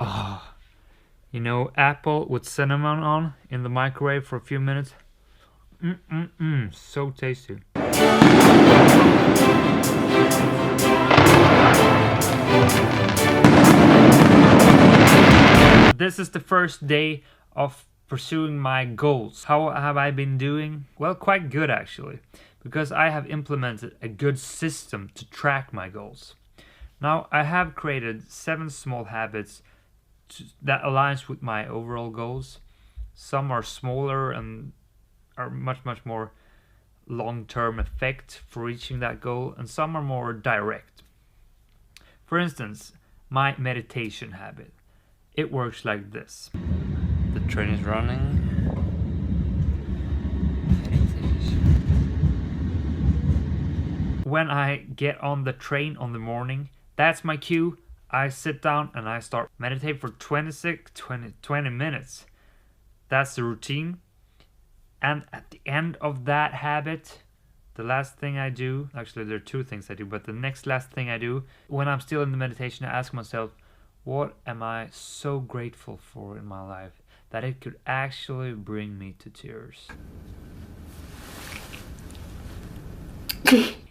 Ah, you know, apple with cinnamon on in the microwave for a few minutes. So tasty. This is the first day of pursuing my goals. How have I been doing? Well, quite good actually, because I have implemented a good system to track my goals. Now, I have created 7 small habits that aligns with my overall goals. Some are smaller and are much more long-term effect for reaching that goal, and some are more direct. For instance, my meditation habit. It works like this. The train is running. Meditation. When I get on the train on the morning, that's my cue. I sit down and I start meditate for 20 minutes. That's the routine. And at the end of that habit, the last thing I do, actually there are 2 things I do, but the next last thing I do, when I'm still in the meditation, I ask myself, what am I so grateful for in my life that it could actually bring me to tears?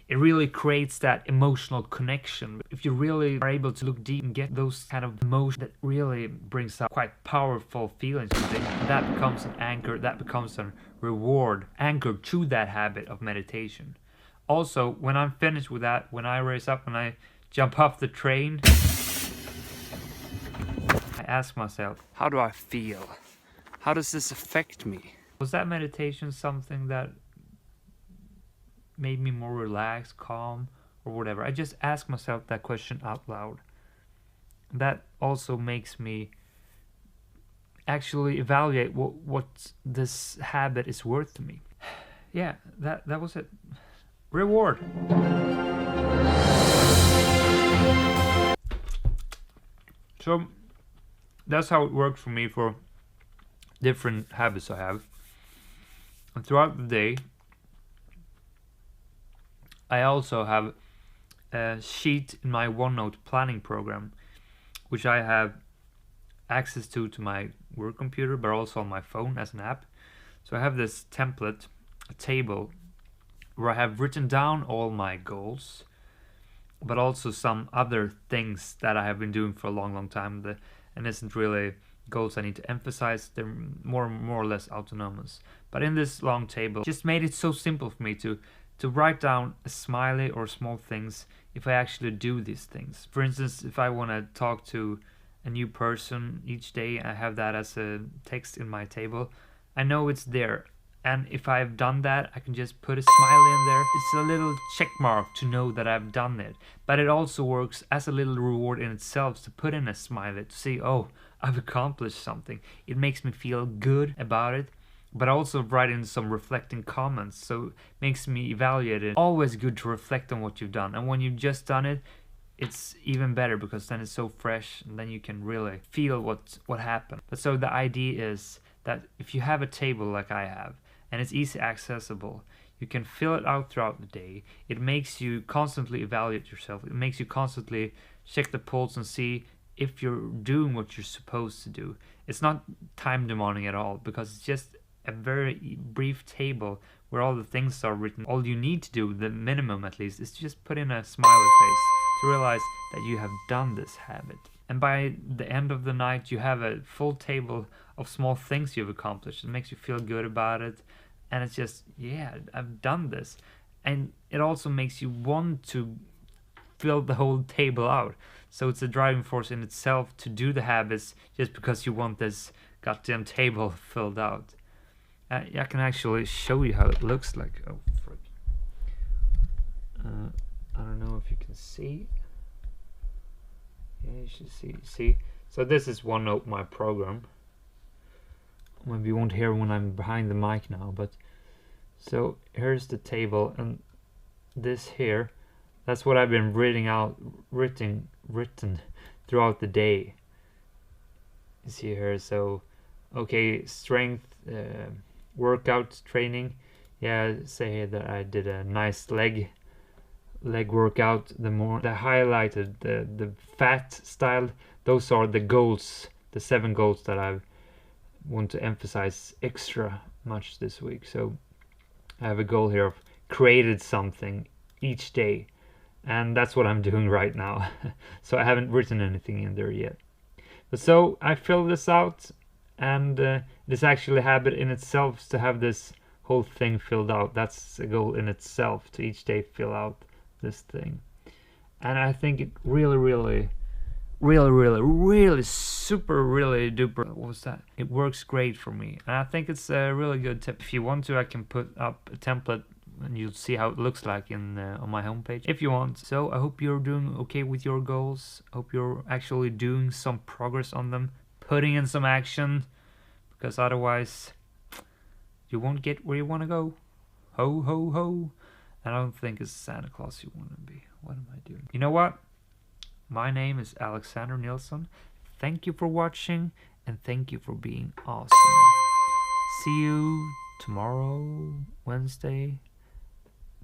It really creates that emotional connection. If you really are able to look deep and get those kind of emotions that really brings up quite powerful feelings, that becomes an anchor, that becomes a reward anchored to that habit of meditation. Also, when I'm finished with that, when I raise up and I jump off the train, I ask myself, how do I feel? How does this affect me? Was that meditation something that made me more relaxed, calm, or whatever? I just ask myself that question out loud. That also makes me actually evaluate what this habit is worth to me. Yeah, that was it. Reward. So that's how it works for me for different habits I have. And throughout the day, I also have a sheet in my OneNote planning program, which I have access to my work computer, but also on my phone as an app. So I have this template, a table, where I have written down all my goals, but also some other things that I have been doing for a long time, and isn't really goals I need to emphasize. They're more or less autonomous. But in this long table, just made it so simple for me to write down a smiley or small things if I actually do these things. For instance, if I want to talk to a new person each day, I have that as a text in my table. I know it's there. And if I've done that, I can just put a smiley in there. It's a little check mark to know that I've done it. But it also works as a little reward in itself to put in a smiley to see, oh, I've accomplished something. It makes me feel good about it. But also write in some reflecting comments, so it makes me evaluate it. Always good to reflect on what you've done. And when you've just done it, it's even better because then it's so fresh and then you can really feel what happened. But so the idea is that if you have a table like I have, and it's easy accessible, you can fill it out throughout the day. It makes you constantly evaluate yourself. It makes you constantly check the pulse and see if you're doing what you're supposed to do. It's not time demanding at all because it's just a very brief table where all the things are written. All you need to do, the minimum at least, is just put in a smiley face to realize that you have done this habit. And by the end of the night, you have a full table of small things you've accomplished. It makes you feel good about it. And it's just, yeah, I've done this. And it also makes you want to fill the whole table out. So it's a driving force in itself to do the habits just because you want this goddamn table filled out. I can actually show you how it looks like. Oh, frick. I don't know if you can see. Yeah, you should see. So this is OneNote, my program. Maybe you won't hear when I'm behind the mic now, but so here's the table, and this here, that's what I've been written throughout the day. You see here, so okay, strength, workout training. Yeah, say that I did a nice leg leg workout, the highlighted, the fat style, those are the goals, the 7 goals that I want to emphasize extra much this week. So I have a goal here of created something each day, and that's what I'm doing right now. So I haven't written anything in there yet. But so I filled this out, and it is actually a habit in itself to have this whole thing filled out. That's a goal in itself, to each day fill out this thing. And I think it really super really duper, what was that, it works great for me, and I think it's a really good tip. If you want to, I can put up a template and you'll see how it looks like in on my homepage if you want. So I hope you're doing okay with your goals. Hope you're actually doing some progress on them, putting in some action, because otherwise you won't get where you want to go. Ho ho ho. I don't think it's Santa Claus you want to be. What am I doing? You know what? My name is Alexander Nilsson. Thank you for watching, and thank you for being awesome. See you tomorrow, Wednesday,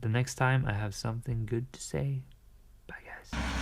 the next time I have something good to say. Bye, guys.